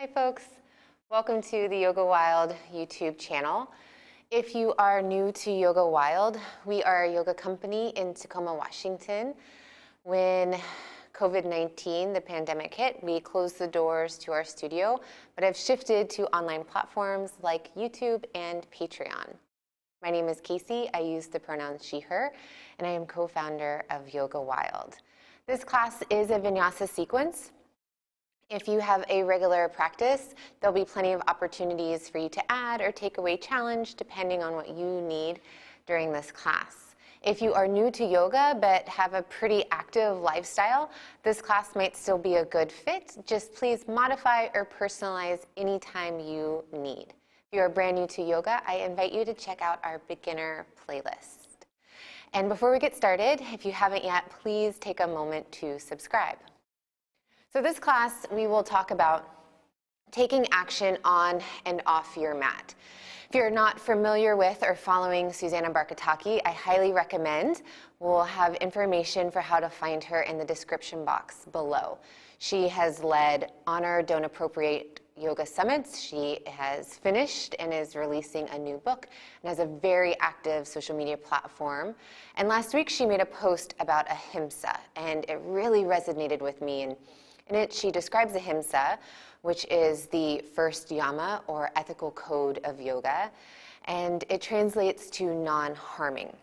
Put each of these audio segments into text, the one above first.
Hi folks, welcome to the Yoga Wild YouTube channel. If you are new to Yoga Wild, we are a yoga company in Tacoma, Washington. When COVID-19, the pandemic hit, we closed the doors to our studio, but have shifted to online platforms like YouTube and Patreon. My name is Casey, I use the pronouns she, her, and I am co-founder of Yoga Wild. This class is a Vinyasa sequence. If you have a regular practice, there'll be plenty of opportunities for you to add or take away challenge depending on what you need during this class. If you are new to yoga but have a pretty active lifestyle, this class might still be a good fit. Just please modify or personalize anytime you need. If you are brand new to yoga, I invite you to check out our beginner playlist. And before we get started, if you haven't yet, please take a moment to subscribe. So this class, we will talk about taking action on and off your mat. If you're not familiar with or following Susanna Barkataki, I highly recommend. We'll have information for how to find her in the description box below. She has led Honor, Don't Appropriate Yoga Summits. She has finished and is releasing a new book and has a very active social media platform. And last week she made a post about Ahimsa, and it really resonated with me. And in it, she describes Ahimsa, which is the first yama, or ethical code of yoga, and it translates to non-harming.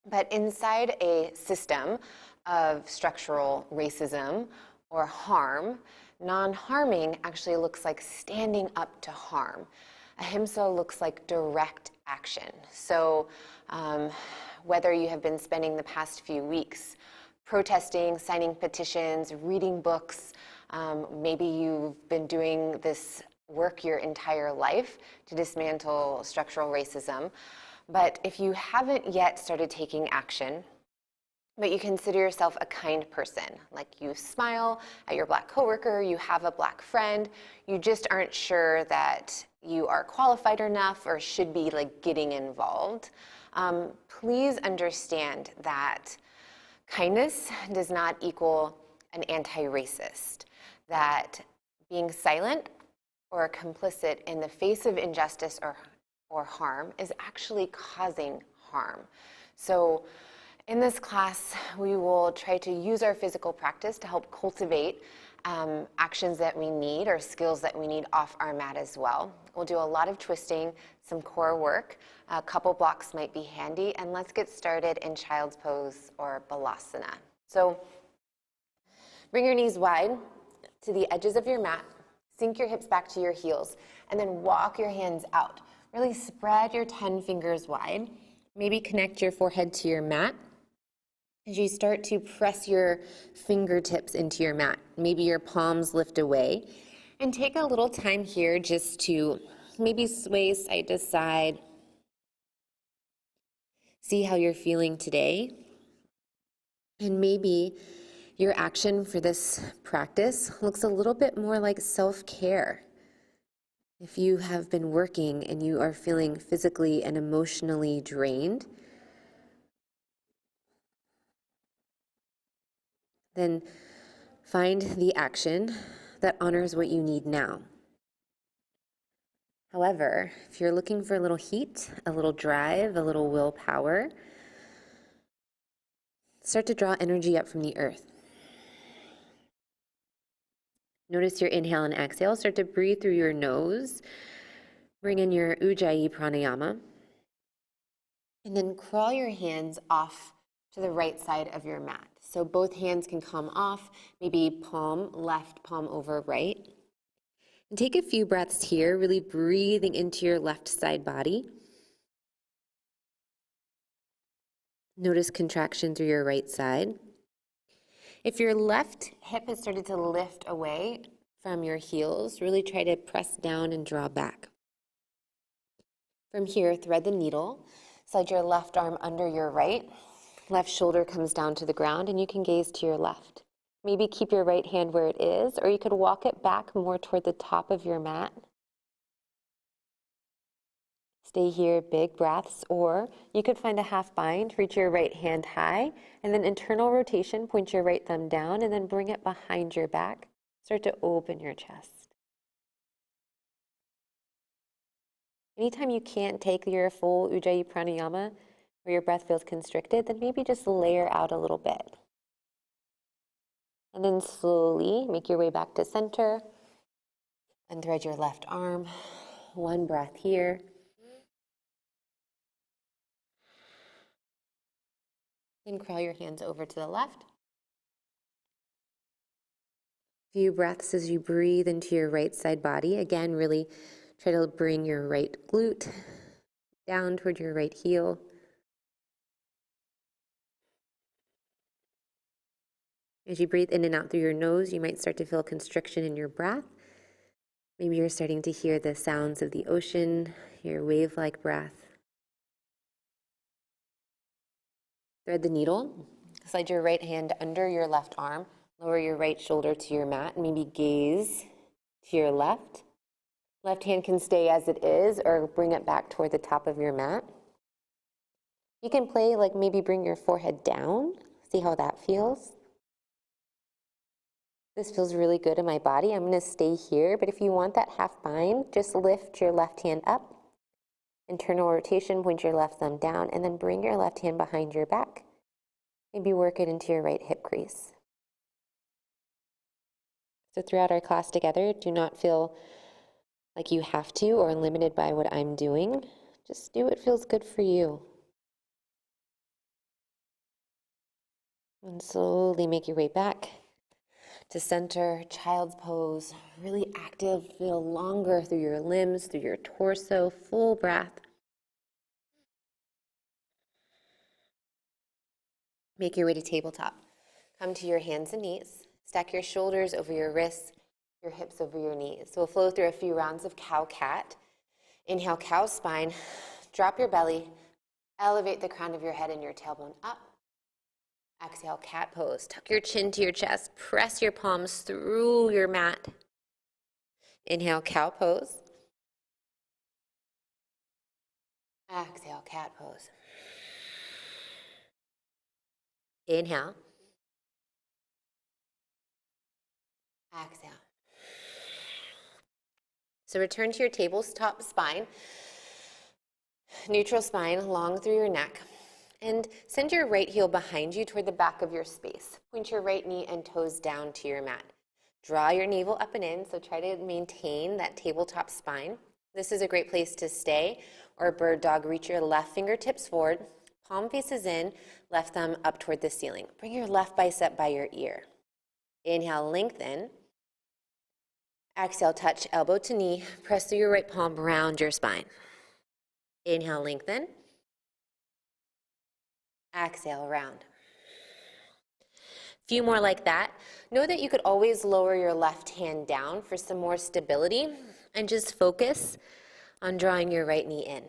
But inside a system of structural racism or harm, non-harming actually looks like standing up to harm. Ahimsa looks like direct action. So whether you have been spending the past few weeks protesting, signing petitions, reading books. Maybe you've been doing this work your entire life to dismantle structural racism. But if you haven't yet started taking action, but you consider yourself a kind person, like you smile at your Black coworker, you have a Black friend, you just aren't sure that you are qualified enough or should be getting involved, please understand that kindness does not equal an anti-racist, that being silent or complicit in the face of injustice or harm is actually causing harm. So in this class, we will try to use our physical practice to help cultivate actions that we need or skills that we need off our mat as well. We'll do a lot of twisting, some core work. A couple blocks might be handy, and let's get started in child's pose or balasana. So bring your knees wide to the edges of your mat, sink your hips back to your heels, and then walk your hands out. Really spread your 10 fingers wide. Maybe connect your forehead to your mat. As you start to press your fingertips into your mat, maybe your palms lift away, and take a little time here just to maybe sway side to side. See how you're feeling today. And maybe your action for this practice looks a little bit more like self-care. If you have been working and you are feeling physically and emotionally drained, then find the action that honors what you need now. However, if you're looking for a little heat, a little drive, a little willpower, start to draw energy up from the earth. Notice your inhale and exhale. Start to breathe through your nose. Bring in your Ujjayi pranayama. And then crawl your hands off to the right side of your mat. So both hands can come off, maybe palm left, palm over right. And take a few breaths here, really breathing into your left side body. Notice contraction through your right side. If your left hip has started to lift away from your heels, really try to press down and draw back. From here, thread the needle. Slide your left arm under your right. Left shoulder comes down to the ground, and you can gaze to your left. Maybe keep your right hand where it is, or you could walk it back more toward the top of your mat. Stay here, big breaths, or you could find a half bind, reach your right hand high, and then internal rotation, point your right thumb down, and then bring it behind your back. Start to open your chest. Anytime you can't take your full Ujjayi pranayama or your breath feels constricted, then maybe just layer out a little bit. And then slowly make your way back to center and thread your left arm. One breath here. Then curl your hands over to the left. Few breaths as you breathe into your right side body. Again, really try to bring your right glute down toward your right heel. As you breathe in and out through your nose, you might start to feel constriction in your breath. Maybe you're starting to hear the sounds of the ocean, your wave-like breath. Thread the needle. Slide your right hand under your left arm. Lower your right shoulder to your mat. And maybe gaze to your left. Left hand can stay as it is or bring it back toward the top of your mat. You can play like maybe bring your forehead down. See how that feels. This feels really good in my body. I'm going to stay here, but if you want that half bind, just lift your left hand up. Internal rotation, point your left thumb down, and then bring your left hand behind your back. Maybe work it into your right hip crease. So throughout our class together, do not feel like you have to or limited by what I'm doing. Just do what feels good for you. And slowly make your way back to center, child's pose. Really active, feel longer through your limbs, through your torso, full breath. Make your way to tabletop. Come to your hands and knees. Stack your shoulders over your wrists, your hips over your knees. So we'll flow through a few rounds of cow-cat. Inhale, cow spine. Drop your belly. Elevate the crown of your head and your tailbone up. Exhale, cat pose. Tuck your chin to your chest. Press your palms through your mat. Inhale, cow pose. Exhale, cat pose. Inhale. Exhale. So return to your tabletop spine. Neutral spine, long through your neck. And send your right heel behind you toward the back of your space. Point your right knee and toes down to your mat. Draw your navel up and in, so try to maintain that tabletop spine. This is a great place to stay, or bird dog. Reach your left fingertips forward, palm faces in, left thumb up toward the ceiling. Bring your left bicep by your ear. Inhale, lengthen. Exhale, touch elbow to knee. Press through your right palm around your spine. Inhale, lengthen. Exhale, round. Few more like that. Know that you could always lower your left hand down for some more stability and just focus on drawing your right knee in.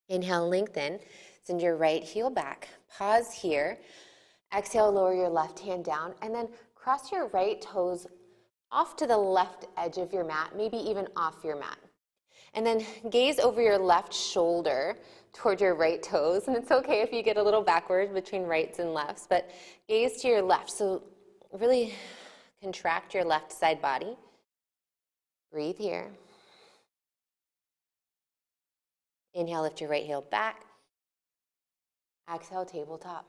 Inhale, lengthen. Send your right heel back. Pause here. Exhale, lower your left hand down, and then cross your right toes off to the left edge of your mat, maybe even off your mat. And then gaze over your left shoulder toward your right toes. And it's okay if you get a little backwards between rights and lefts, but gaze to your left. So really contract your left side body. Breathe here. Inhale, lift your right heel back. Exhale, tabletop.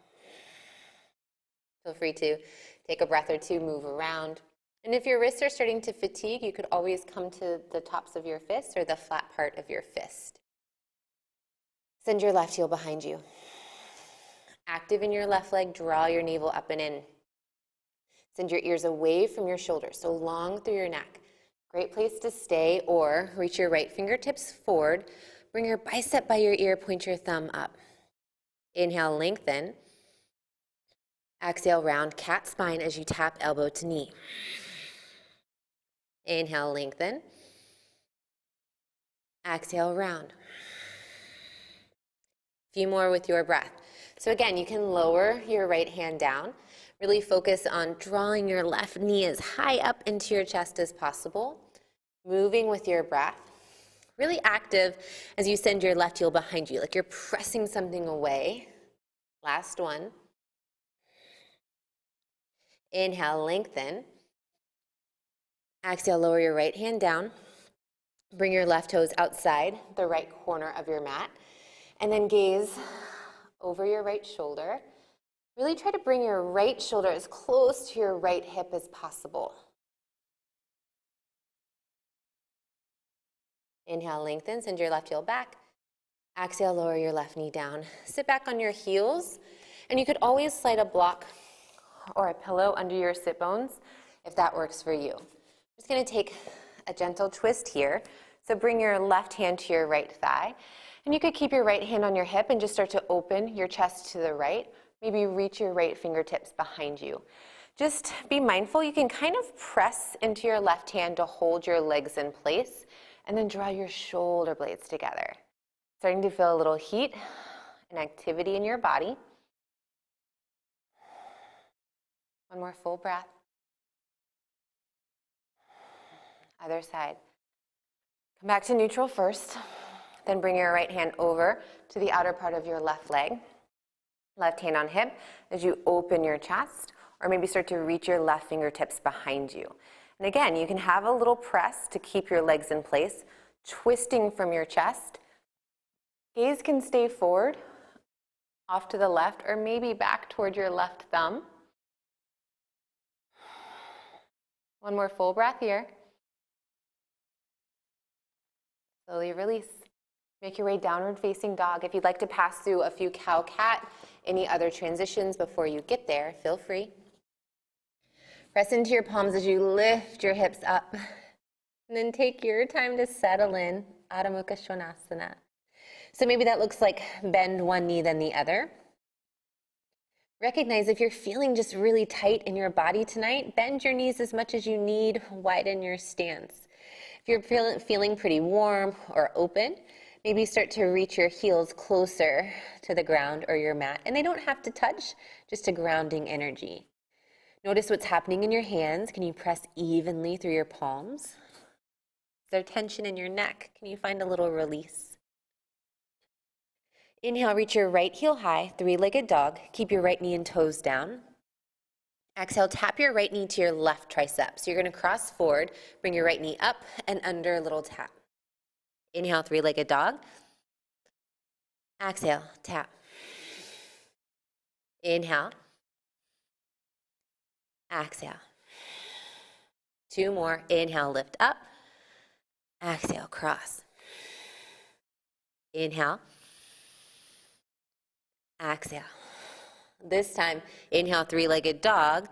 Feel free to take a breath or two, move around. And if your wrists are starting to fatigue, you could always come to the tops of your fists or the flat part of your fist. Send your left heel behind you. Active in your left leg, draw your navel up and in. Send your ears away from your shoulders, so long through your neck. Great place to stay, or reach your right fingertips forward. Bring your bicep by your ear, point your thumb up. Inhale, lengthen. Exhale, round cat spine as you tap elbow to knee. Inhale, lengthen. Exhale, round. Few more with your breath. So again, you can lower your right hand down. Really focus on drawing your left knee as high up into your chest as possible. Moving with your breath. Really active as you send your left heel behind you, like you're pressing something away. Last one. Inhale, lengthen. Exhale, lower your right hand down. Bring your left toes outside the right corner of your mat. And then gaze over your right shoulder. Really try to bring your right shoulder as close to your right hip as possible. Inhale, lengthen, send your left heel back. Exhale, lower your left knee down. Sit back on your heels, and you could always slide a block or a pillow under your sit bones if that works for you. I'm just going to take a gentle twist here. So bring your left hand to your right thigh, and you could keep your right hand on your hip and just start to open your chest to the right. Maybe reach your right fingertips behind you. Just be mindful, you can kind of press into your left hand to hold your legs in place, and then draw your shoulder blades together. Starting to feel a little heat and activity in your body. One more full breath. Other side. Come back to neutral first. Then bring your right hand over to the outer part of your left leg. Left hand on hip as you open your chest, or maybe start to reach your left fingertips behind you. And again, you can have a little press to keep your legs in place, twisting from your chest. Gaze can stay forward, off to the left, or maybe back toward your left thumb. One more full breath here. Slowly release. Make your way downward facing dog. If you'd like to pass through a few cow-cat, any other transitions before you get there, feel free. Press into your palms as you lift your hips up. And then take your time to settle in, Adho Mukha Svanasana. So maybe that looks like bend one knee then the other. Recognize if you're feeling just really tight in your body tonight, bend your knees as much as you need, widen your stance. If you're feeling pretty warm or open, maybe start to reach your heels closer to the ground or your mat. And they don't have to touch, just a grounding energy. Notice what's happening in your hands. Can you press evenly through your palms? Is there tension in your neck? Can you find a little release? Inhale, reach your right heel high, three-legged dog. Keep your right knee and toes down. Exhale, tap your right knee to your left tricep. So you're going to cross forward, bring your right knee up and under, a little tap. Inhale, three-legged dog. Exhale, tap. Inhale. Exhale. Two more. Inhale, lift up. Exhale, cross. Inhale. Exhale. This time, inhale, three-legged dog.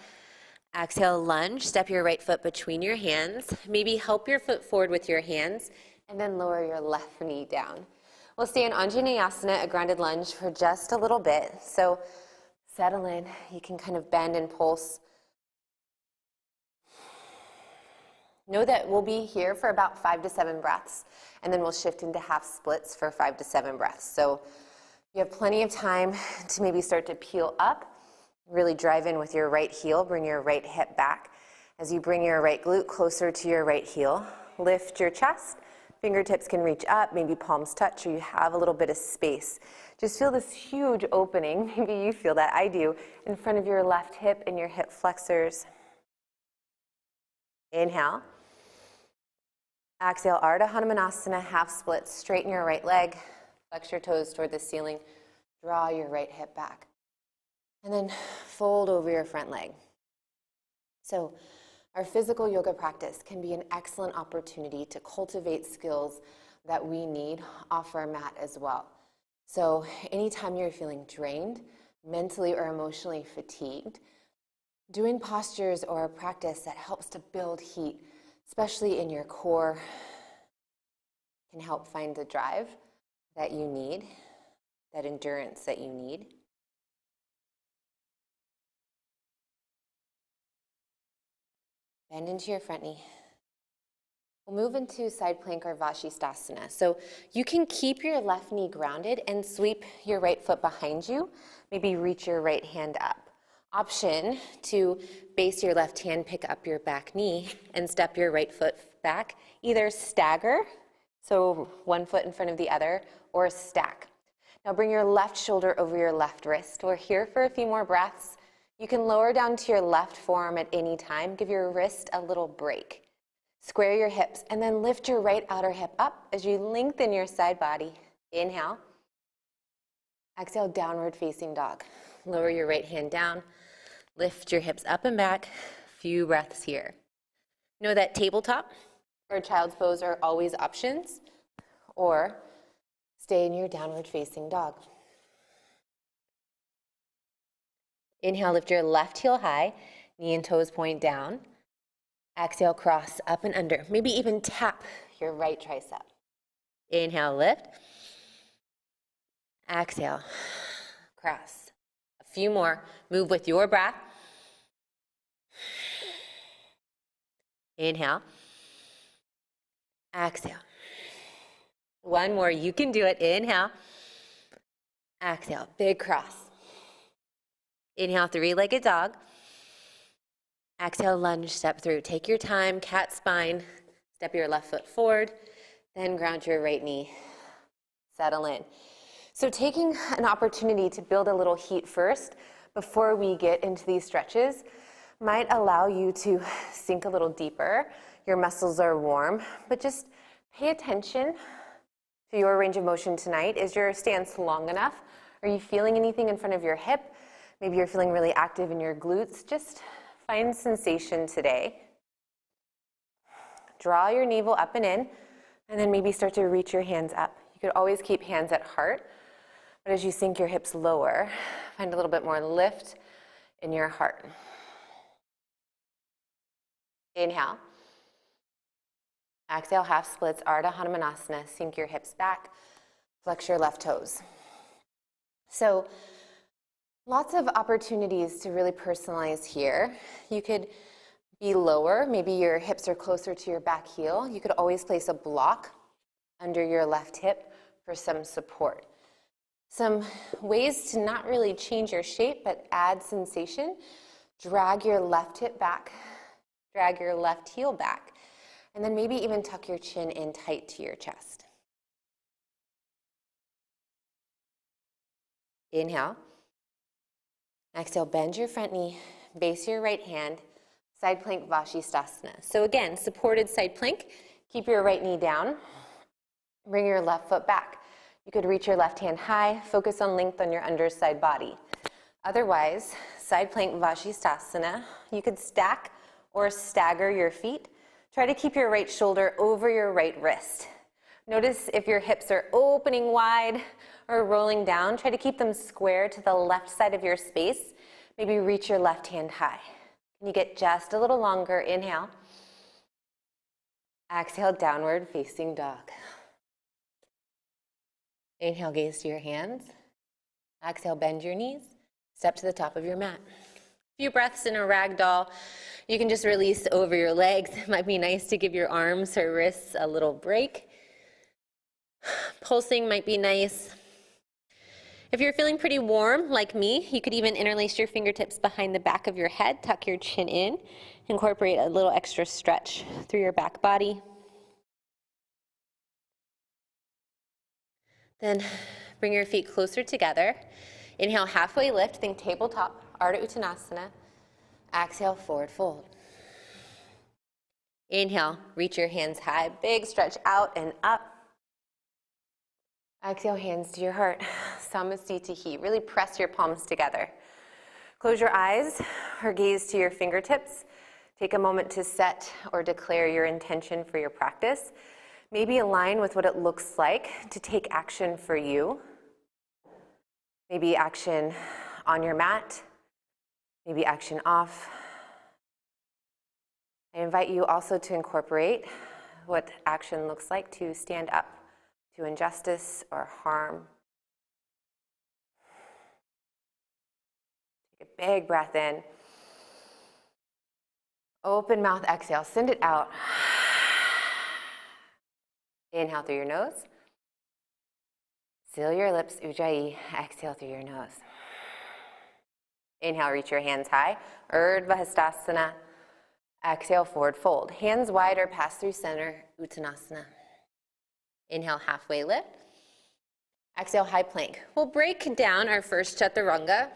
Exhale, lunge. Step your right foot between your hands. Maybe help your foot forward with your hands, and then lower your left knee down. We'll stay in Anjaneyasana, a grounded lunge, for just a little bit. So settle in. You can kind of bend and pulse. Know that we'll be here for about 5 to 7 breaths, and then we'll shift into half splits for 5 to 7 breaths. So you have plenty of time to maybe start to peel up, really drive in with your right heel, bring your right hip back. As you bring your right glute closer to your right heel, lift your chest, fingertips can reach up, maybe palms touch, or you have a little bit of space. Just feel this huge opening, maybe you feel that, I do, in front of your left hip and your hip flexors. Inhale. Exhale, Ardha Hanumanasana, half split. Straighten your right leg, flex your toes toward the ceiling, draw your right hip back. And then fold over your front leg. So our physical yoga practice can be an excellent opportunity to cultivate skills that we need off our mat as well. So anytime you're feeling drained, mentally or emotionally fatigued, doing postures or a practice that helps to build heat, especially in your core, can help find the drive that you need, that endurance that you need. Bend into your front knee. We'll move into side plank or Vashisthasana. So you can keep your left knee grounded and sweep your right foot behind you. Maybe reach your right hand up. Option to base your left hand, pick up your back knee, and step your right foot back. Either stagger, so one foot in front of the other, or stack. Now bring your left shoulder over your left wrist. We're here for a few more breaths. You can lower down to your left forearm at any time. Give your wrist a little break. Square your hips and then lift your right outer hip up as you lengthen your side body. Inhale. Exhale, downward facing dog. Lower your right hand down. Lift your hips up and back. Few breaths here. Know that tabletop or child's pose are always options, or stay in your downward facing dog. Inhale, lift your left heel high, knee and toes point down. Exhale, cross up and under. Maybe even tap your right tricep. Inhale, lift. Exhale, cross. A few more. Move with your breath. Inhale. Exhale. One more. You can do it. Inhale. Exhale. Big cross. Inhale, three-legged dog. Exhale, lunge, step through. Take your time, cat spine. Step your left foot forward. Then ground your right knee. Settle in. So taking an opportunity to build a little heat first before we get into these stretches might allow you to sink a little deeper. Your muscles are warm, but just pay attention to your range of motion tonight. Is your stance long enough? Are you feeling anything in front of your hip? Maybe you're feeling really active in your glutes. Just find sensation today. Draw your navel up and in, and then maybe start to reach your hands up. You could always keep hands at heart, but as you sink your hips lower, find a little bit more lift in your heart. Inhale. Exhale, half splits, Ardha Hanumanasana. Sink your hips back, flex your left toes. So lots of opportunities to really personalize here. You could be lower, maybe your hips are closer to your back heel. You could always place a block under your left hip for some support. Some ways to not really change your shape, but add sensation. Drag your left hip back, drag your left heel back, and then maybe even tuck your chin in tight to your chest. Inhale. Exhale, bend your front knee, base your right hand, side plank Vashisthasana. So again, supported side plank. Keep your right knee down. Bring your left foot back. You could reach your left hand high, focus on length on your underside body. Otherwise, side plank Vashisthasana. You could stack or stagger your feet. Try to keep your right shoulder over your right wrist. Notice if your hips are opening wide or rolling down, try to keep them square to the left side of your space. Maybe reach your left hand high. Can you get just a little longer? Inhale. Exhale, downward facing dog. Inhale, gaze to your hands. Exhale, bend your knees. Step to the top of your mat. A few breaths in a ragdoll. You can just release over your legs. It might be nice to give your arms or wrists a little break. Pulsing might be nice. If you're feeling pretty warm, like me, you could even interlace your fingertips behind the back of your head, tuck your chin in, incorporate a little extra stretch through your back body. Then bring your feet closer together. Inhale, halfway lift, think tabletop, Ardha Uttanasana. Exhale, forward fold. Inhale, reach your hands high, big stretch out and up. Exhale, hands to your heart, Samasthiti. Really press your palms together. Close your eyes or gaze to your fingertips. Take a moment to set or declare your intention for your practice. Maybe align with what it looks like to take action for you. Maybe action on your mat, maybe action off. I invite you also to incorporate what action looks like to stand up to injustice or harm. Take a big breath in. Open mouth, exhale, send it out. Inhale through your nose. Seal your lips, Ujjayi. Exhale through your nose. Inhale, reach your hands high. Urdhva Hastasana. Exhale, forward fold. Hands wide or pass through center, Uttanasana. Inhale, halfway lift. Exhale, high plank. We'll break down our first chaturanga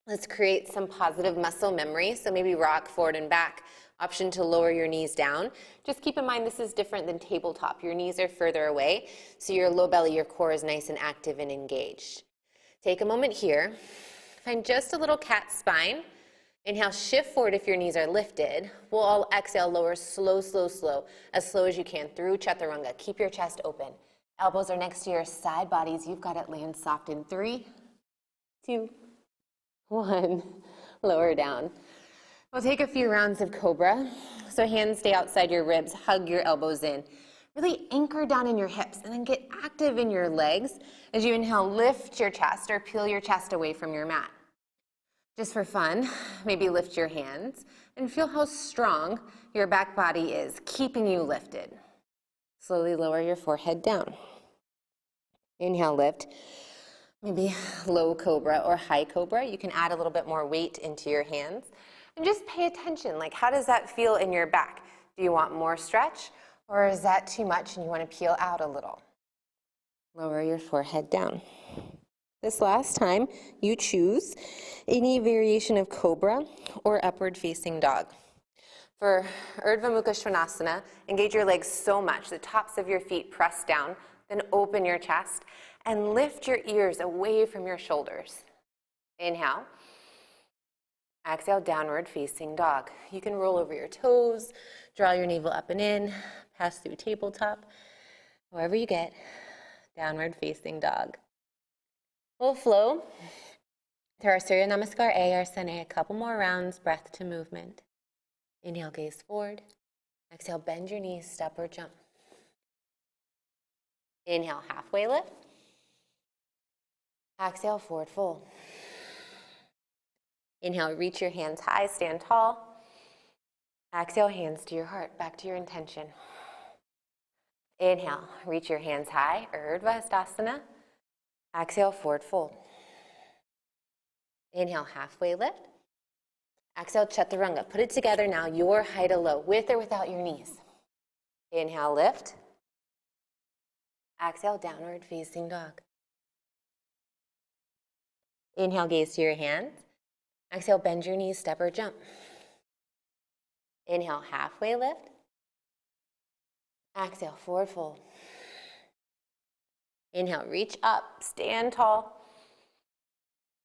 Let's create some positive muscle memory. So maybe rock forward and back. Option to lower your knees down. Just keep in mind this is different than tabletop. Your knees are further away, so your low belly, your core is nice and active and engaged. Take a moment here. Find just a little cat spine. Inhale, shift forward if your knees are lifted. We'll all exhale, lower slow, slow, slow, as slow as you can through chaturanga. Keep your chest open. Elbows are next to your side bodies. You've got it. Land soft in 3, 2, 1. Lower down. We'll take a few rounds of cobra. So hands stay outside your ribs. Hug your elbows in. Really anchor down in your hips and then get active in your legs. As you inhale, lift your chest or peel your chest away from your mat. Just for fun, maybe lift your hands and feel how strong your back body is, keeping you lifted. Slowly lower your forehead down. Inhale, lift. Maybe low cobra or high cobra. You can add a little bit more weight into your hands. And just pay attention, like how does that feel in your back? Do you want more stretch, or is that too much and you want to peel out a little? Lower your forehead down. This last time, you choose any variation of cobra or upward facing dog. For Urdhva Mukha Svanasana, engage your legs so much, the tops of your feet press down, then open your chest and lift your ears away from your shoulders. Inhale. Exhale, downward facing dog. You can roll over your toes, draw your navel up and in, pass through tabletop, however you get, downward facing dog. We'll flow to our Surya Namaskar A, our Sun A, a couple more rounds, breath to movement. Inhale, gaze forward. Exhale, bend your knees, step or jump. Inhale, halfway lift. Exhale, forward fold. Inhale, reach your hands high, stand tall. Exhale, hands to your heart, back to your intention. Inhale, reach your hands high, Urdhva Hastasana. Exhale, forward fold. Inhale, halfway lift. Exhale, chaturanga. Put it together now, your high to low, with or without your knees. Inhale, lift. Exhale, downward facing dog. Inhale, gaze to your hands. Exhale, bend your knees, step or jump. Inhale, halfway lift. Exhale, forward fold. Inhale, reach up, stand tall.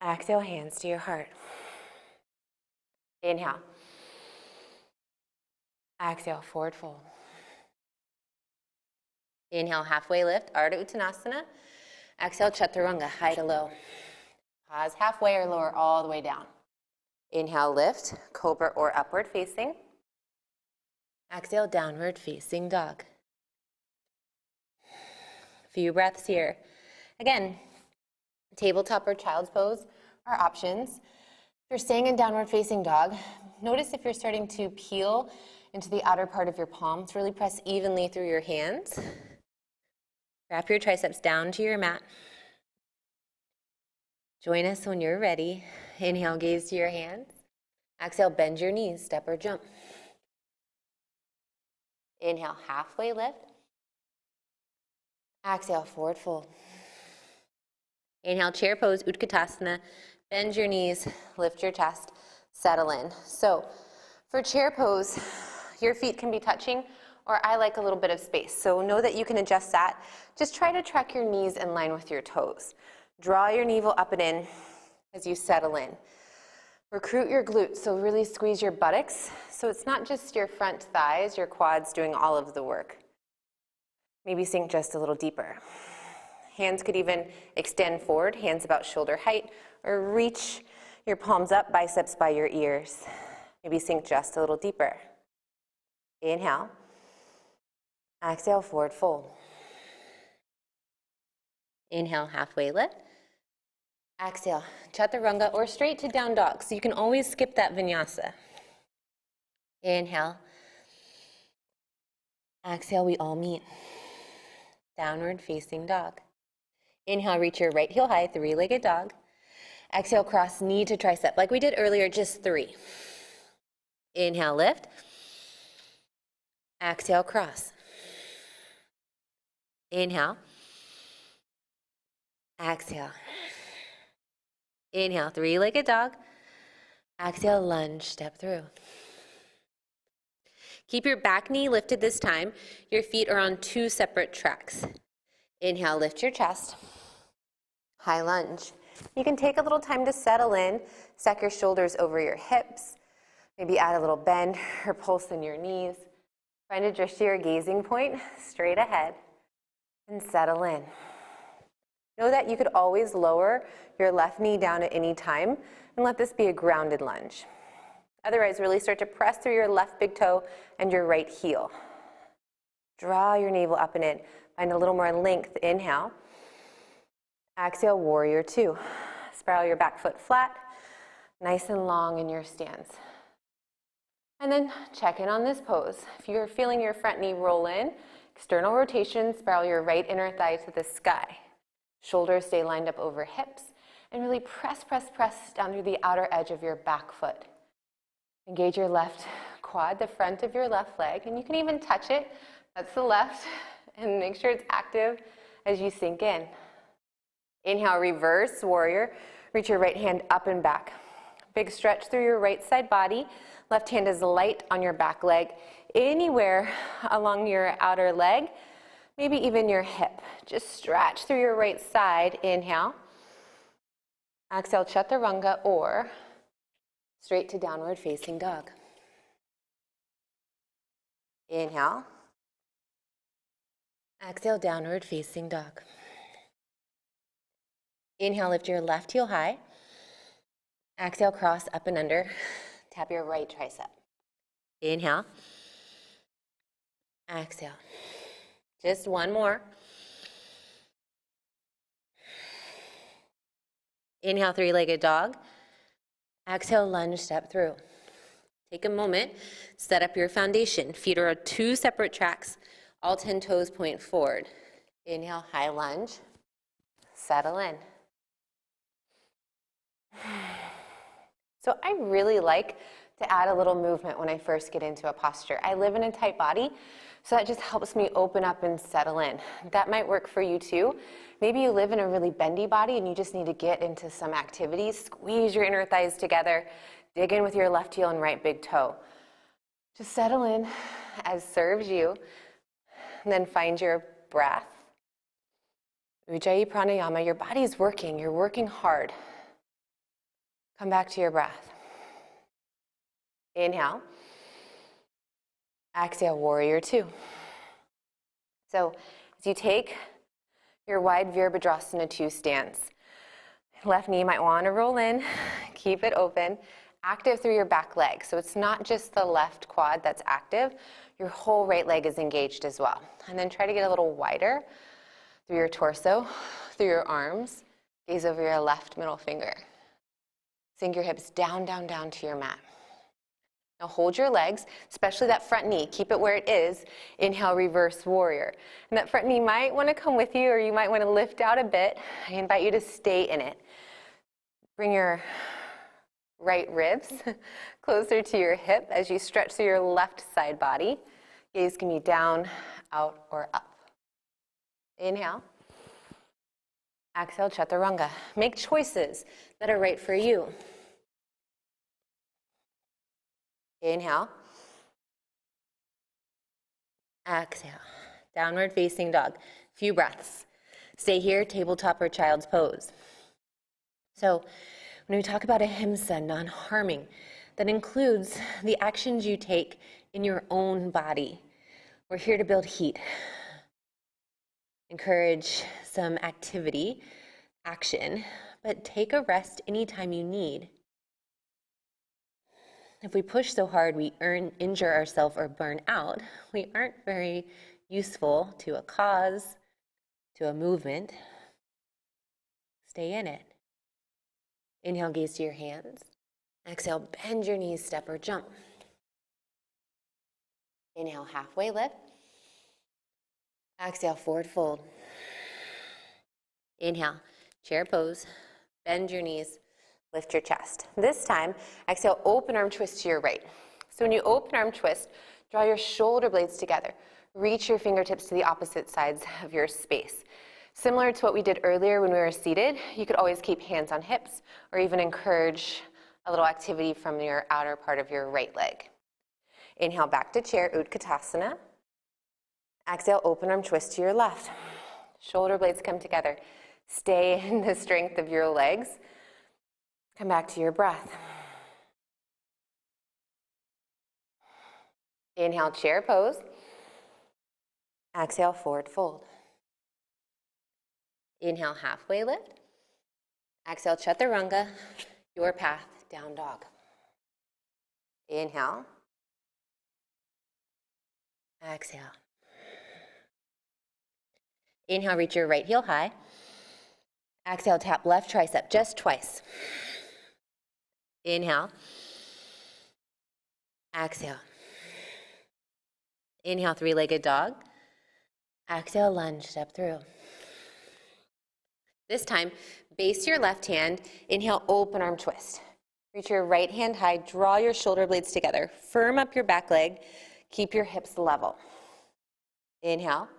Exhale, hands to your heart. Inhale. Exhale, forward fold. Inhale, halfway lift, Ardha Uttanasana. Exhale, chaturanga, high to low. Pause halfway or lower all the way down. Inhale, lift, cobra or upward facing. Exhale, downward facing dog. Few breaths here. Again, tabletop or child's pose are options. If you're staying in downward facing dog, notice if you're starting to peel into the outer part of your palms. Really press evenly through your hands. Wrap your triceps down to your mat. Join us when you're ready. Inhale, gaze to your hands. Exhale, bend your knees, step or jump. Inhale, halfway lift. Exhale, forward fold. Inhale, chair pose, Utkatasana. Bend your knees, lift your chest, settle in. So for chair pose, your feet can be touching, or I like a little bit of space. So know that you can adjust that. Just try to track your knees in line with your toes. Draw your navel up and in as you settle in. Recruit your glutes, so really squeeze your buttocks. So it's not just your front thighs, your quads doing all of the work. Maybe sink just a little deeper. Hands could even extend forward, hands about shoulder height, or reach your palms up, biceps by your ears. Maybe sink just a little deeper. Inhale. Exhale, forward fold. Inhale, halfway lift. Exhale, chaturanga or straight to down dog. So you can always skip that vinyasa. Inhale. Exhale, we all meet. Downward facing dog. Inhale, reach your right heel high, three-legged dog. Exhale, cross knee to tricep, like we did earlier, just 3. Inhale, lift. Exhale, cross. Inhale. Exhale. Inhale, three-legged dog. Exhale, lunge, step through. Keep your back knee lifted this time. Your feet are on 2 separate tracks. Inhale, lift your chest. High lunge. You can take a little time to settle in. Stack your shoulders over your hips. Maybe add a little bend or pulse in your knees. Find a drift to your gazing point, straight ahead, and settle in. Know that you could always lower your left knee down at any time and let this be a grounded lunge. Otherwise, really start to press through your left big toe and your right heel. Draw your navel up and in. Find a little more length. Inhale. Exhale, warrior 2. Spiral your back foot flat, nice and long in your stance. And then check in on this pose. If you're feeling your front knee roll in, external rotation, spiral your right inner thigh to the sky. Shoulders stay lined up over hips, and really press, press, press down through the outer edge of your back foot. Engage your left quad, the front of your left leg, and you can even touch it. That's the left, and make sure it's active as you sink in. Inhale, reverse warrior. Reach your right hand up and back. Big stretch through your right side body. Left hand is light on your back leg, anywhere along your outer leg, maybe even your hip. Just stretch through your right side. Inhale. Exhale, chaturanga, or straight to downward facing dog. Inhale. Exhale, downward facing dog. Inhale, lift your left heel high. Exhale, cross up and under. Tap your right tricep. Inhale. Exhale. Just one more. Inhale, 3-legged dog. Exhale, lunge, step through. Take a moment, set up your foundation. Feet are on 2 separate tracks. All 10 toes point forward. Inhale, high lunge. Settle in. So I really like to add a little movement when I first get into a posture. I live in a tight body, so that just helps me open up and settle in. That might work for you too. Maybe you live in a really bendy body and you just need to get into some activities. Squeeze your inner thighs together. Dig in with your left heel and right big toe. Just settle in as serves you. And then find your breath. Ujjayi pranayama. Your body's working. You're working hard. Come back to your breath. Inhale. Exhale, warrior 2. So as you take your wide Virabhadrasana 2 stance, left knee might want to roll in, keep it open, active through your back leg. So it's not just the left quad that's active, your whole right leg is engaged as well. And then try to get a little wider through your torso, through your arms, gaze over your left middle finger. Sink your hips down, down, down to your mat. Now hold your legs, especially that front knee. Keep it where it is. Inhale, reverse warrior. And that front knee might want to come with you, or you might want to lift out a bit. I invite you to stay in it. Bring your right ribs closer to your hip as you stretch through your left side body. Gaze can be down, out, or up. Inhale. Exhale, chaturanga. Make choices that are right for you. Inhale. Exhale. Downward facing dog. Few breaths. Stay here, tabletop or child's pose. So when we talk about ahimsa, non-harming, that includes the actions you take in your own body. We're here to build heat. Encourage some activity, action, but take a rest anytime you need. If we push so hard we injure ourselves or burn out, we aren't very useful to a cause, to a movement. Stay in it. Inhale, gaze to your hands. Exhale, bend your knees, step or jump. Inhale, halfway lift. Exhale, forward fold. Inhale, chair pose. Bend your knees, lift your chest. This time, exhale, open arm twist to your right. So when you open arm twist, draw your shoulder blades together. Reach your fingertips to the opposite sides of your space. Similar to what we did earlier when we were seated, you could always keep hands on hips or even encourage a little activity from your outer part of your right leg. Inhale back to chair, Utkatasana. Exhale, open arm twist to your left. Shoulder blades come together. Stay in the strength of your legs. Come back to your breath. Inhale, chair pose. Exhale, forward fold. Inhale, halfway lift. Exhale, chaturanga, your path, down dog. Inhale. Exhale. Inhale, reach your right heel high. Exhale, tap left tricep just twice. Inhale. Exhale. Inhale, three-legged dog. Exhale, lunge, step through. This time, base your left hand. Inhale, open arm twist. Reach your right hand high, draw your shoulder blades together. Firm up your back leg, keep your hips level. Inhale.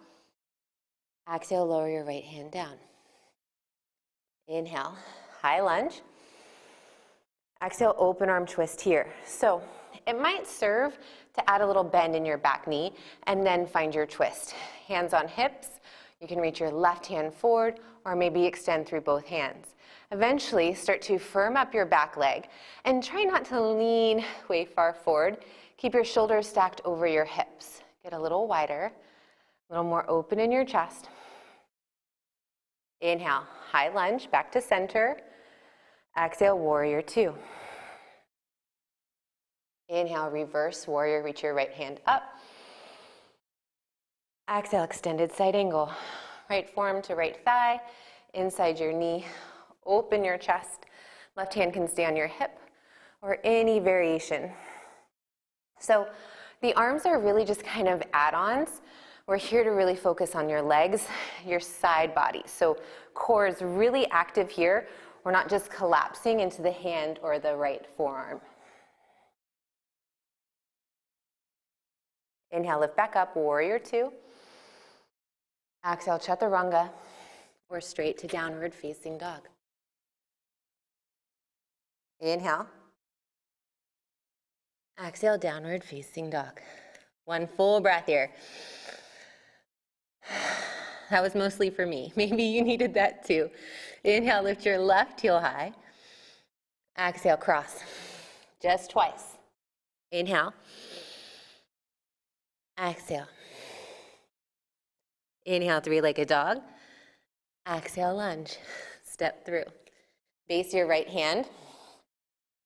Exhale, lower your right hand down. Inhale, high lunge. Exhale, open arm twist here. So it might serve to add a little bend in your back knee and then find your twist. Hands on hips. You can reach your left hand forward or maybe extend through both hands. Eventually, start to firm up your back leg and try not to lean way far forward. Keep your shoulders stacked over your hips. Get a little wider, a little more open in your chest. Inhale, high lunge, back to center. Exhale, warrior two. Inhale, reverse warrior, reach your right hand up. Exhale, extended side angle. Right forearm to right thigh, inside your knee. Open your chest. Left hand can stay on your hip or any variation. So the arms are really just kind of add-ons. We're here to really focus on your legs, your side body. So core is really active here. We're not just collapsing into the hand or the right forearm. Inhale, lift back up, warrior two. Exhale, chaturanga, or straight to downward facing dog. Inhale. Exhale, downward facing dog. One full breath here. That was mostly for me. Maybe you needed that too. Inhale, lift your left heel high. Exhale, cross. Just twice. Inhale. Exhale. Inhale, three-legged dog. Exhale, lunge. Step through. Base your right hand.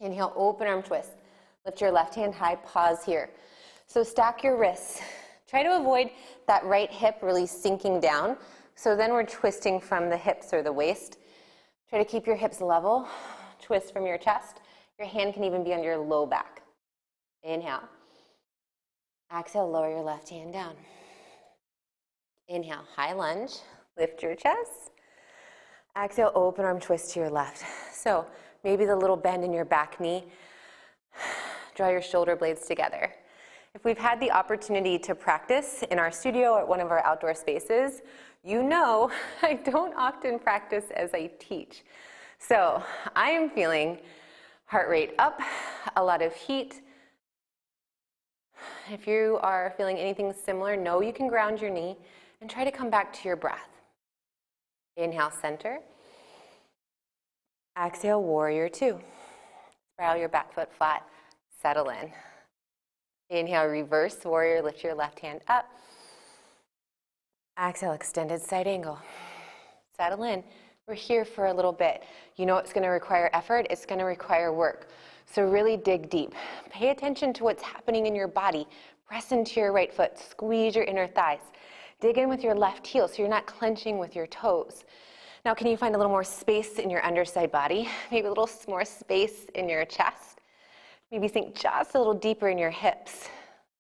Inhale, open arm twist. Lift your left hand high, pause here. So stack your wrists. Try to avoid that right hip really sinking down. So then we're twisting from the hips or the waist. Try to keep your hips level. Twist from your chest. Your hand can even be on your low back. Inhale. Exhale, lower your left hand down. Inhale, high lunge. Lift your chest. Exhale, open arm twist to your left. So maybe the little bend in your back knee. Draw your shoulder blades together. If we've had the opportunity to practice in our studio or at one of our outdoor spaces, you know I don't often practice as I teach. So I am feeling heart rate up, a lot of heat. If you are feeling anything similar, know you can ground your knee and try to come back to your breath. Inhale, center. Exhale, warrior two. Spiral your back foot flat, settle in. Inhale, reverse warrior, lift your left hand up. Exhale, extended side angle. Settle in. We're here for a little bit. You know it's going to require effort. It's going to require work. So really dig deep. Pay attention to what's happening in your body. Press into your right foot. Squeeze your inner thighs. Dig in with your left heel so you're not clenching with your toes. Now, can you find a little more space in your underside body? Maybe a little more space in your chest. Maybe sink just a little deeper in your hips.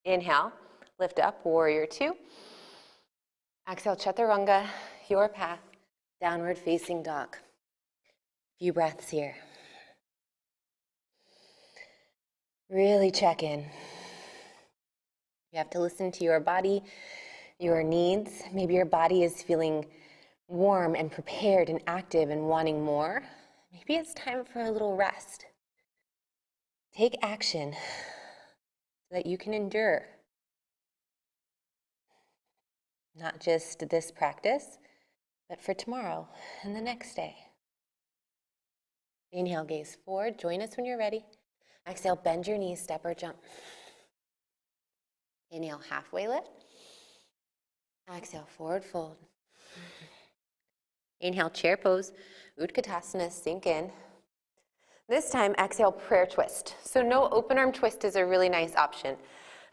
Inhale, lift up, warrior two. Exhale, chaturanga, your path, downward facing dog. Few breaths here. Really check in. You have to listen to your body, your needs. Maybe your body is feeling warm and prepared and active and wanting more. Maybe it's time for a little rest. take action so that you can endure not just this practice, but for tomorrow and the next day. Inhale, gaze forward. Join us when you're ready. Exhale, bend your knees, step or jump. Inhale, halfway lift. Exhale, forward fold. Inhale, chair pose. Utkatasana, sink in. This time, exhale, prayer twist. So no open arm twist is a really nice option.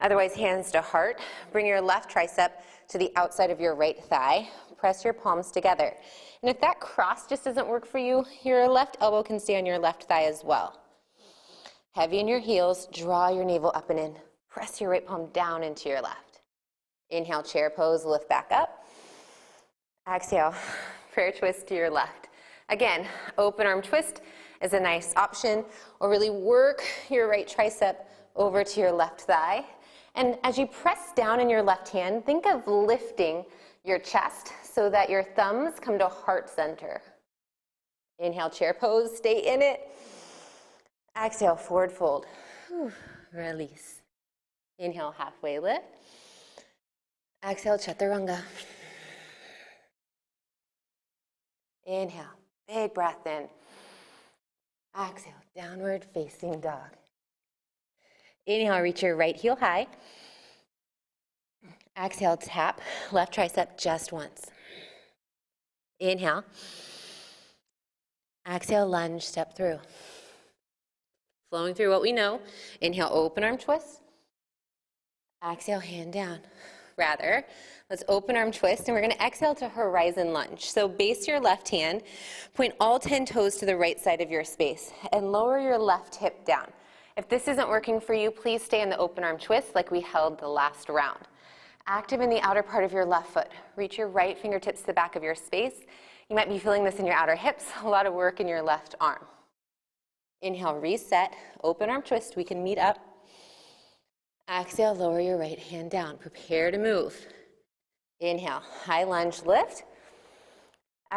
Otherwise, hands to heart. Bring your left tricep to the outside of your right thigh. Press your palms together. And if that cross just doesn't work for you, your left elbow can stay on your left thigh as well. Heavy in your heels, draw your navel up and in. Press your right palm down into your left. Inhale, chair pose, lift back up. Exhale, prayer twist to your left. Again, open arm twist is a nice option, or really work your right tricep over to your left thigh. And as you press down in your left hand, think of lifting your chest so that your thumbs come to heart center. Inhale, chair pose, stay in it. Exhale, forward fold. Release. Inhale, halfway lift. Exhale, chaturanga. Inhale, big breath in. Exhale, downward facing dog. Inhale, reach your right heel high. Exhale, tap left tricep just once. Inhale. Exhale, lunge, step through. Flowing through what we know. Inhale, open arm twist. Exhale, hand down. Rather, let's open arm twist, and we're going to exhale to horizon lunge. So base your left hand, point all 10 toes to the right side of your space, and lower your left hip down. If this isn't working for you, please stay in the open arm twist like we held the last round. Active in the outer part of your left foot. Reach your right fingertips to the back of your space. You might be feeling this in your outer hips, a lot of work in your left arm. Inhale, reset, open arm twist, we can meet up. Exhale, lower your right hand down. Prepare to move. Inhale, high lunge lift.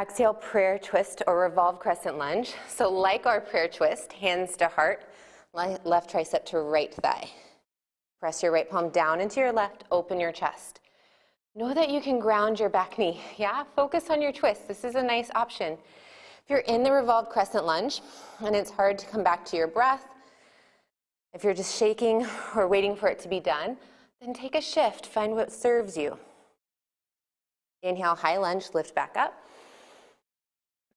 Exhale, prayer twist or revolve crescent lunge. So like our prayer twist, hands to heart, left tricep to right thigh. Press your right palm down into your left, open your chest. Know that you can ground your back knee. Yeah, focus on your twist. This is a nice option. If you're in the revolved crescent lunge and it's hard to come back to your breath, if you're just shaking or waiting for it to be done, then take a shift. Find what serves you. Inhale, high lunge, lift back up.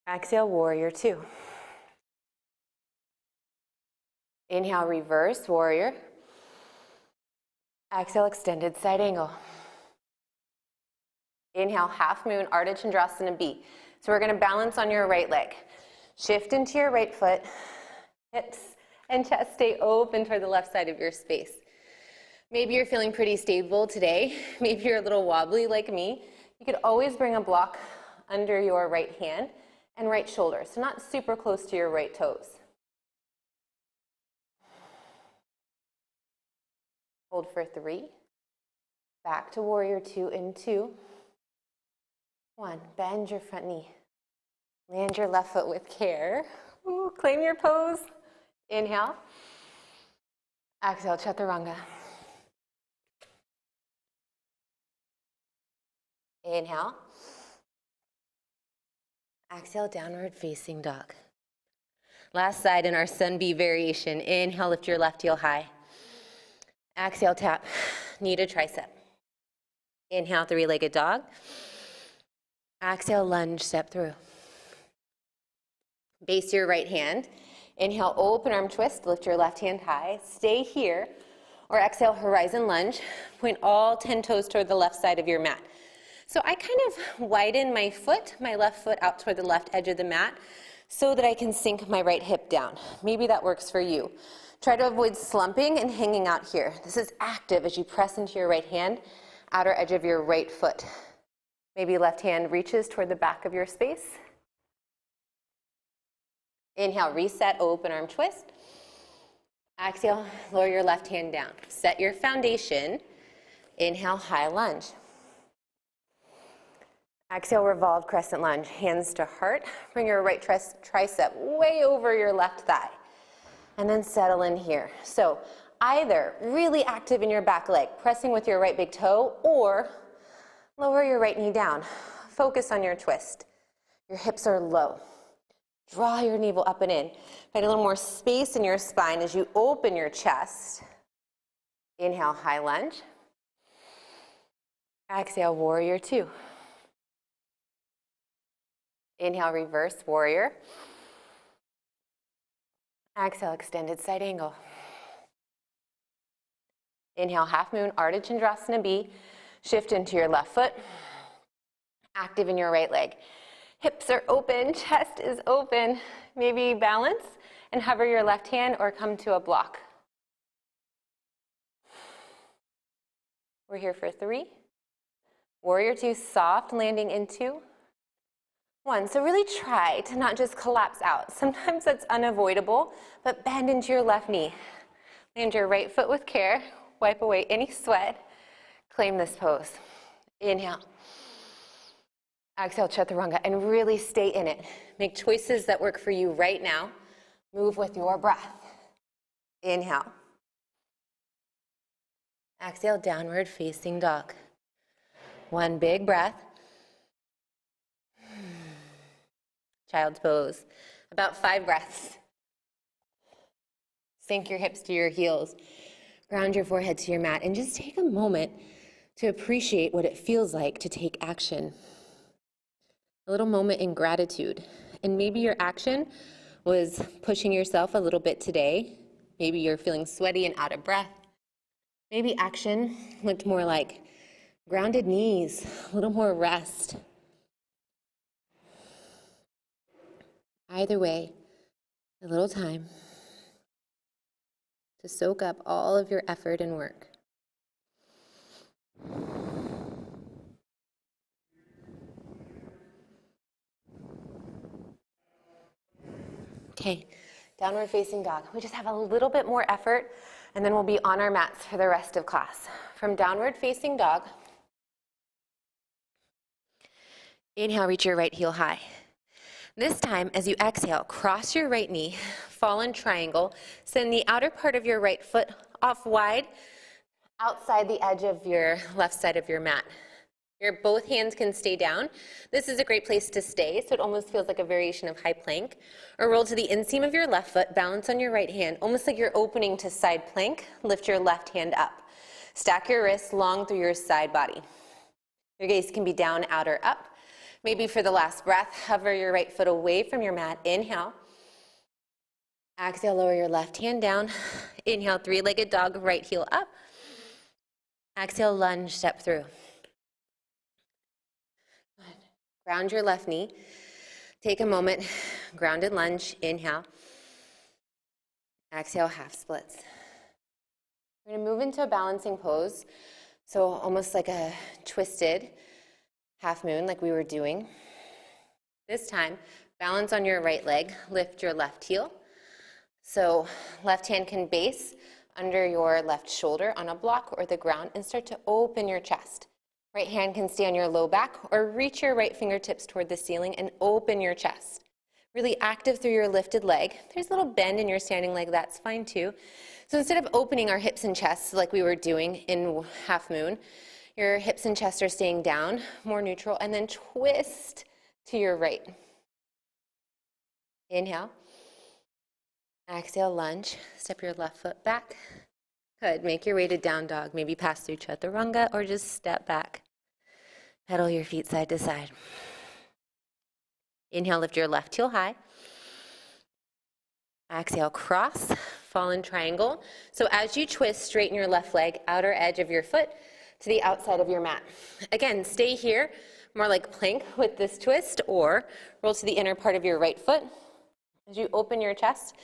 Exhale, warrior two. Inhale, reverse warrior. Exhale, extended side angle. Inhale, half moon, Ardha Chandrasana B. So we're going to balance on your right leg. Shift into your right foot. Hips and chest stay open toward the left side of your space. Maybe you're feeling pretty stable today. Maybe you're a little wobbly like me. You could always bring a block under your right hand and right shoulder, so not super close to your right toes. Hold for 3. Back to warrior 2 in 2. 1, bend your front knee. Land your left foot with care. Ooh, claim your pose. Inhale. Exhale, chaturanga. Inhale. Exhale, downward facing dog. Last side in our sun bee variation. Inhale, lift your left heel high. Exhale, tap knee to tricep. Inhale, three-legged dog. Exhale, lunge, step through. Base your right hand. Inhale, open arm twist, lift your left hand high. Stay here, or exhale, horizon lunge. Point all 10 toes toward the left side of your mat. So I kind of widen my foot, my left foot out toward the left edge of the mat so that I can sink my right hip down. Maybe that works for you. Try to avoid slumping and hanging out here. This is active as you press into your right hand, outer edge of your right foot. Maybe left hand reaches toward the back of your space. Inhale, reset, open arm twist. Exhale, lower your left hand down. Set your foundation. Inhale, high lunge. Exhale, revolved crescent lunge. Hands to heart. Bring your right tricep way over your left thigh. And then settle in here. So either really active in your back leg, pressing with your right big toe, or lower your right knee down. Focus on your twist. Your hips are low. Draw your navel up and in. Find a little more space in your spine as you open your chest. Inhale, high lunge. Exhale, warrior two. Inhale, reverse warrior. Exhale, extended side angle. Inhale, half moon, Ardha Chandrasana B. Shift into your left foot. Active in your right leg. Hips are open, chest is open. Maybe balance and hover your left hand or come to a block. We're here for 3. Warrior two, soft landing into 1. So really try to not just collapse out. Sometimes that's unavoidable, but bend into your left knee. Land your right foot with care. Wipe away any sweat. Claim this pose. Inhale. Exhale, chaturanga, and really stay in it. Make choices that work for you right now. Move with your breath. Inhale. Exhale, downward facing dog. 1 big breath. Child's pose. About 5 breaths. Sink your hips to your heels. Ground your forehead to your mat and just take a moment to appreciate what it feels like to take action. A little moment in gratitude. And maybe your action was pushing yourself a little bit today. Maybe you're feeling sweaty and out of breath. Maybe action looked more like grounded knees, a little more rest. Either way, a little time to soak up all of your effort and work. Okay, downward facing dog. We just have a little bit more effort and then we'll be on our mats for the rest of class. From downward facing dog, inhale, reach your right heel high. This time, as you exhale, cross your right knee, fallen triangle, send the outer part of your right foot off wide, outside the edge of your left side of your mat. Both hands can stay down. This is a great place to stay, so it almost feels like a variation of high plank. Or roll to the inseam of your left foot, balance on your right hand, almost like you're opening to side plank. Lift your left hand up. Stack your wrists long through your side body. Your gaze can be down, out, or up. Maybe for the last breath, hover your right foot away from your mat. Inhale. Exhale, lower your left hand down. Inhale, 3-legged dog, right heel up. Exhale, lunge, step through. Ground your left knee. Take a moment, grounded lunge, inhale. Exhale, half splits. We're going to move into a balancing pose. So almost like a twisted half moon like we were doing. This time, balance on your right leg, lift your left heel. So left hand can base under your left shoulder on a block or the ground and start to open your chest. Right hand can stay on your low back or reach your right fingertips toward the ceiling and open your chest. Really active through your lifted leg. If there's a little bend in your standing leg, that's fine too. So instead of opening our hips and chests like we were doing in half moon, your hips and chest are staying down, more neutral, and then twist to your right. Inhale. Exhale, lunge. Step your left foot back. Good. Make your way to down dog. Maybe pass through chaturanga or just step back. Pedal your feet side to side. Inhale, lift your left heel high. Exhale, cross, fallen triangle. So as you twist, straighten your left leg, outer edge of your foot to the outside of your mat. Again, stay here, more like plank with this twist, or roll to the inner part of your right foot as you open your chest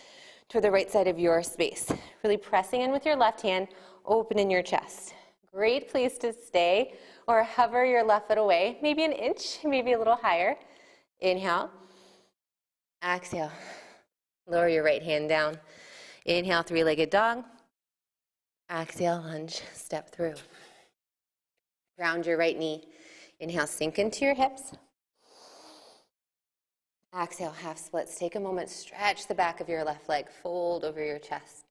to the right side of your space. Really pressing in with your left hand, open in your chest. Great place to stay, or hover your left foot away, maybe an inch, maybe a little higher. Inhale. Exhale. Lower your right hand down. Inhale, 3-legged dog. Exhale, lunge, step through. Ground your right knee. Inhale, sink into your hips. Exhale, half splits. Take a moment, stretch the back of your left leg, fold over your chest.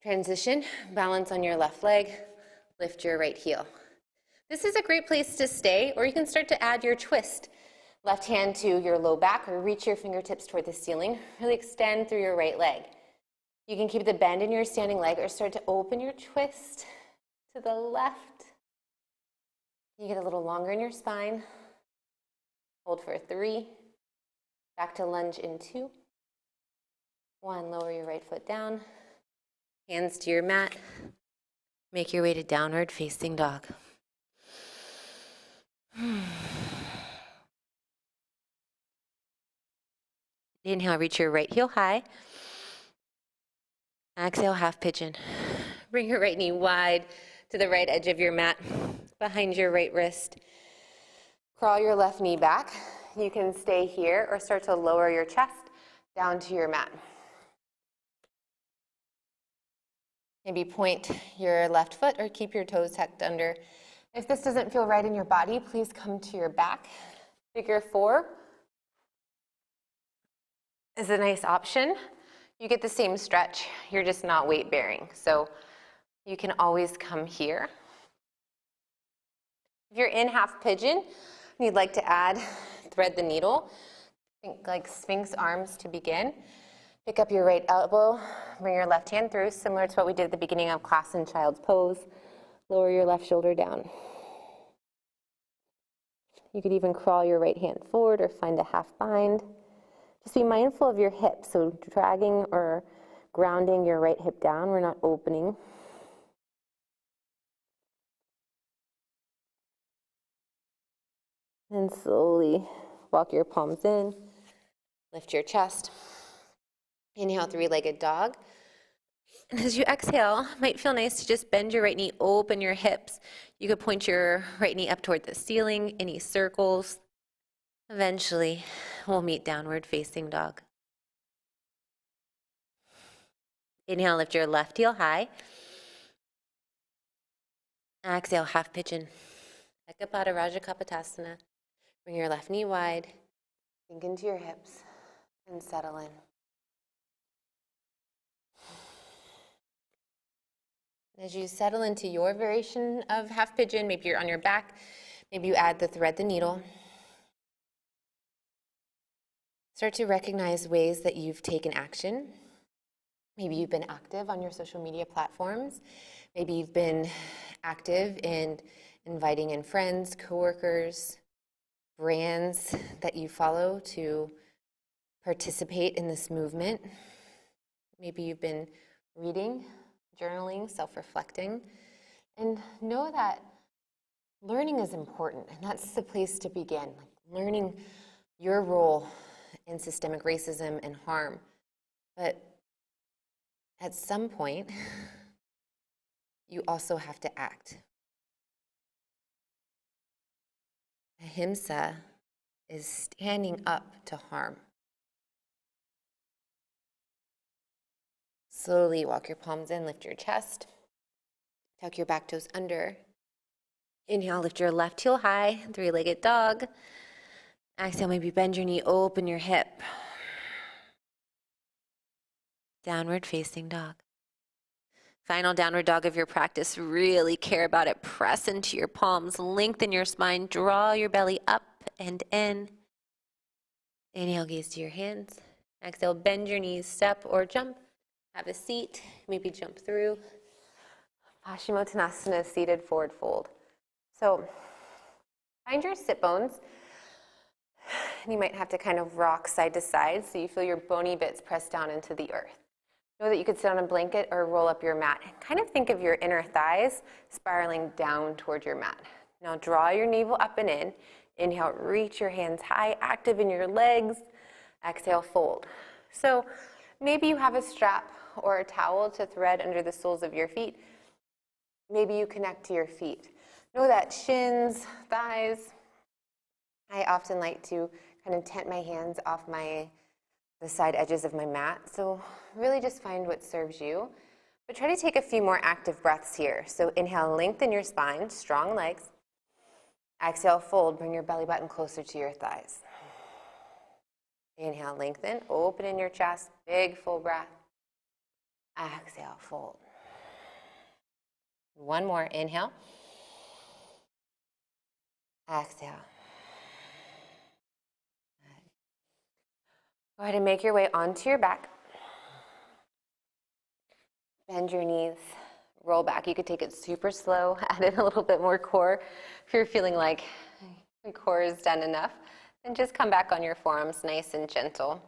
Transition, balance on your left leg, lift your right heel. This is a great place to stay, or you can start to add your twist. Left hand to your low back, or reach your fingertips toward the ceiling. Really extend through your right leg. You can keep the bend in your standing leg, or start to open your twist to the left. You get a little longer in your spine. Hold for 3. Back to lunge in 2. 1, lower your right foot down. Hands to your mat. Make your way to downward facing dog. Inhale, reach your right heel high. Exhale, half pigeon. Bring your right knee wide to the right edge of your mat, behind your right wrist. Crawl your left knee back. You can stay here or start to lower your chest down to your mat. Maybe point your left foot or keep your toes tucked under. If this doesn't feel right in your body, please come to your back. Figure 4 is a nice option. You get the same stretch, you're just not weight bearing. So you can always come here. If you're in half pigeon and you'd like to add, thread the needle. Think like Sphinx arms to begin. Pick up your right elbow, bring your left hand through, similar to what we did at the beginning of class in child's pose. Lower your left shoulder down. You could even crawl your right hand forward or find a half bind. Just be mindful of your hips, so dragging or grounding your right hip down. We're not opening. And slowly walk your palms in, lift your chest. Inhale, 3-legged dog. And as you exhale, it might feel nice to just bend your right knee, open your hips. You could point your right knee up toward the ceiling, any circles. Eventually, we'll meet downward facing dog. Inhale, lift your left heel high. Exhale, half pigeon. Ekapada Raja Kapotasana. Bring your left knee wide, sink into your hips, and settle in. As you settle into your variation of half pigeon, maybe you're on your back, maybe you add the thread the needle. Start to recognize ways that you've taken action. Maybe you've been active on your social media platforms. Maybe you've been active in inviting in friends, coworkers, brands that you follow to participate in this movement. Maybe you've been reading, journaling, self-reflecting, and know that learning is important, and that's the place to begin. Learning your role in systemic racism and harm. But at some point, you also have to act. Ahimsa is standing up to harm. Slowly walk your palms in, lift your chest, tuck your back toes under. Inhale, lift your left heel high, 3-legged dog. Exhale, maybe bend your knee, open your hip. Downward facing dog. Final downward dog of your practice. Really care about it. Press into your palms, lengthen your spine, draw your belly up and in. Inhale, gaze to your hands. Exhale, bend your knees, step or jump. Have a seat, maybe jump through. Paschimottanasana, seated forward fold. So find your sit bones. You might have to kind of rock side to side so you feel your bony bits press down into the earth. Know that you could sit on a blanket or roll up your mat. Kind of think of your inner thighs spiraling down toward your mat. Now draw your navel up and in. Inhale, reach your hands high, active in your legs. Exhale, fold. So maybe you have a strap or a towel to thread under the soles of your feet. Maybe you connect to your feet. Know that shins, thighs. I often like to kind of tent my hands off the side edges of my mat. So really just find what serves you. But try to take a few more active breaths here. So inhale, lengthen your spine, strong legs. Exhale, fold, bring your belly button closer to your thighs. Inhale, lengthen, open in your chest, big full breath. Exhale, fold. One more, inhale. Exhale. Go ahead and make your way onto your back. Bend your knees, roll back. You could take it super slow, add in a little bit more core. If you're feeling like your core is done enough, then just come back on your forearms, nice and gentle.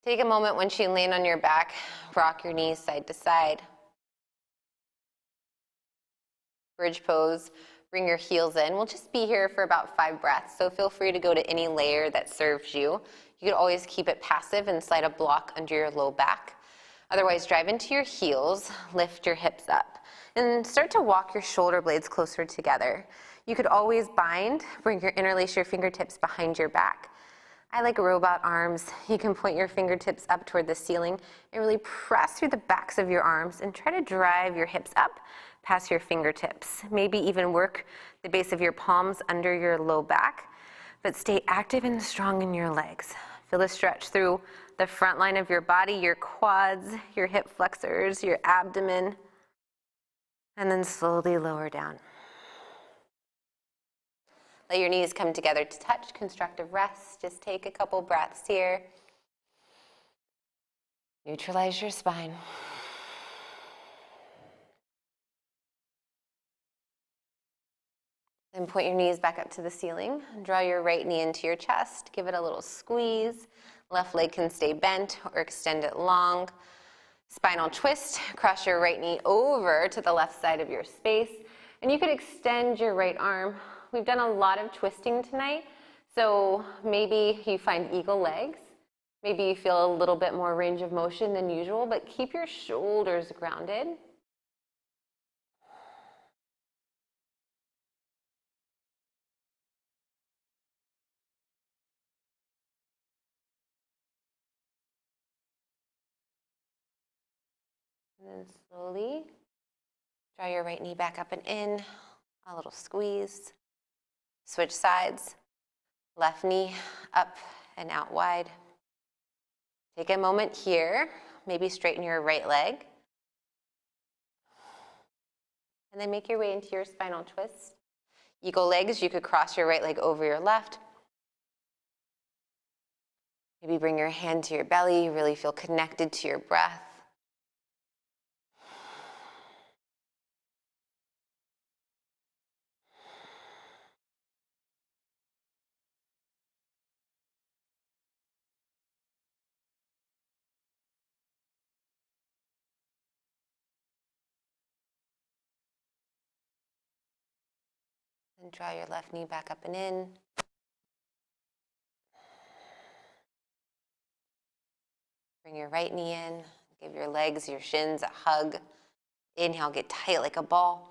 Take a moment once you land on your back, rock your knees side to side. Bridge pose, bring your heels in. We'll just be here for about 5 breaths, so feel free to go to any layer that serves you. You could always keep it passive and slide a block under your low back. Otherwise, drive into your heels, lift your hips up, and start to walk your shoulder blades closer together. You could always bind, interlace your fingertips behind your back. I like robot arms. You can point your fingertips up toward the ceiling and really press through the backs of your arms and try to drive your hips up past your fingertips. Maybe even work the base of your palms under your low back, but stay active and strong in your legs. Feel a stretch through the front line of your body, your quads, your hip flexors, your abdomen, and then slowly lower down. Let your knees come together to touch, constructive rest. Just take a couple breaths here. Neutralize your spine. Then point your knees back up to the ceiling. Draw your right knee into your chest. Give it a little squeeze. Left leg can stay bent or extend it long. Spinal twist. Cross your right knee over to the left side of your space. And you could extend your right arm. We've done a lot of twisting tonight, so maybe you find eagle legs. Maybe you feel a little bit more range of motion than usual, but keep your shoulders grounded. And then slowly draw your right knee back up and in, a little squeeze. Switch sides, left knee up and out wide. Take a moment here, maybe straighten your right leg. And then make your way into your spinal twist. Eagle legs, you could cross your right leg over your left. Maybe bring your hand to your belly, really feel connected to your breath. And draw your left knee back up and in. Bring your right knee in. Give your legs, your shins a hug. Inhale, get tight like a ball.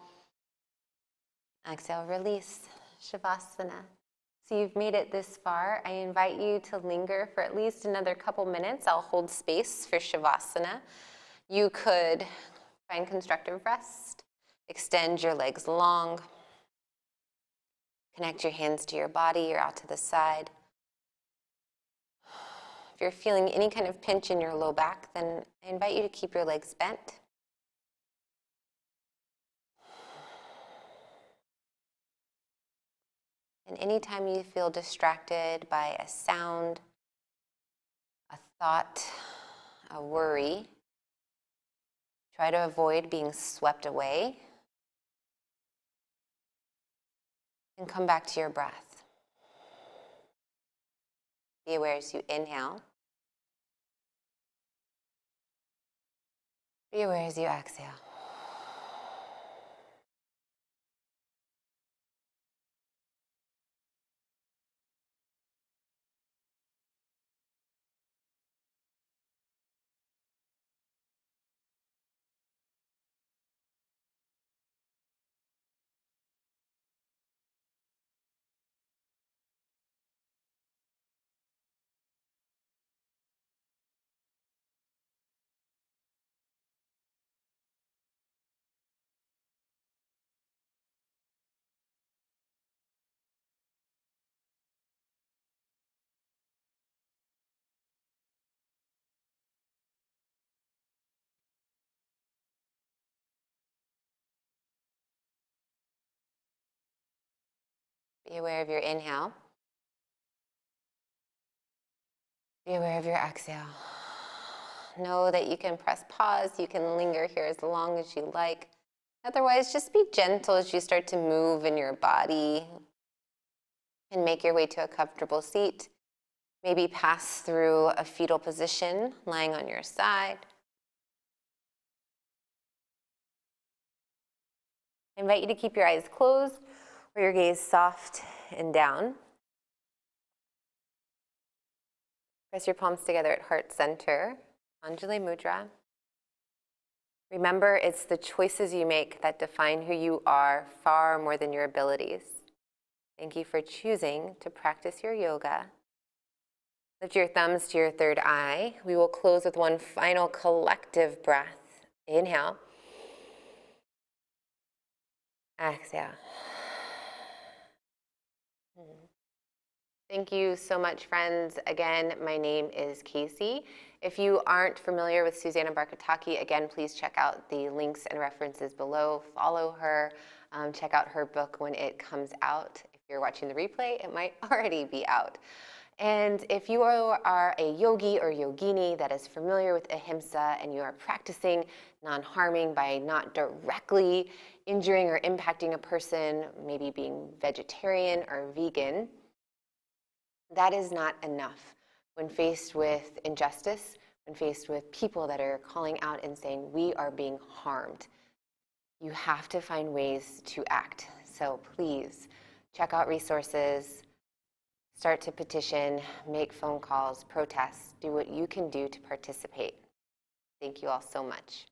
Exhale, release. Shavasana. So you've made it this far. I invite you to linger for at least another couple minutes. I'll hold space for Shavasana. You could find constructive rest. Extend your legs long. Connect your hands to your body or out to the side. If you're feeling any kind of pinch in your low back, then I invite you to keep your legs bent. And anytime you feel distracted by a sound, a thought, a worry, try to avoid being swept away and come back to your breath. Be aware as you inhale. Be aware as you exhale. Be aware of your inhale. Be aware of your exhale. Know that you can press pause. You can linger here as long as you like. Otherwise, just be gentle as you start to move in your body and make your way to a comfortable seat. Maybe pass through a fetal position, lying on your side. I invite you to keep your eyes closed or your gaze soft and down. Press your palms together at heart center, Anjali Mudra. Remember, it's the choices you make that define who you are far more than your abilities. Thank you for choosing to practice your yoga. Lift your thumbs to your third eye. We will close with one final collective breath. Inhale. Exhale. Thank you so much, friends. Again, my name is Casey. If you aren't familiar with Susanna Barkataki, again, please check out the links and references below. Follow her. Check out her book when it comes out. If you're watching the replay, it might already be out. And if you are a yogi or yogini that is familiar with Ahimsa and you are practicing non-harming by not directly injuring or impacting a person, maybe being vegetarian or vegan, that is not enough when faced with injustice, when faced with people that are calling out and saying, we are being harmed. You have to find ways to act. So please check out resources, start to petition, make phone calls, protest, do what you can do to participate. Thank you all so much.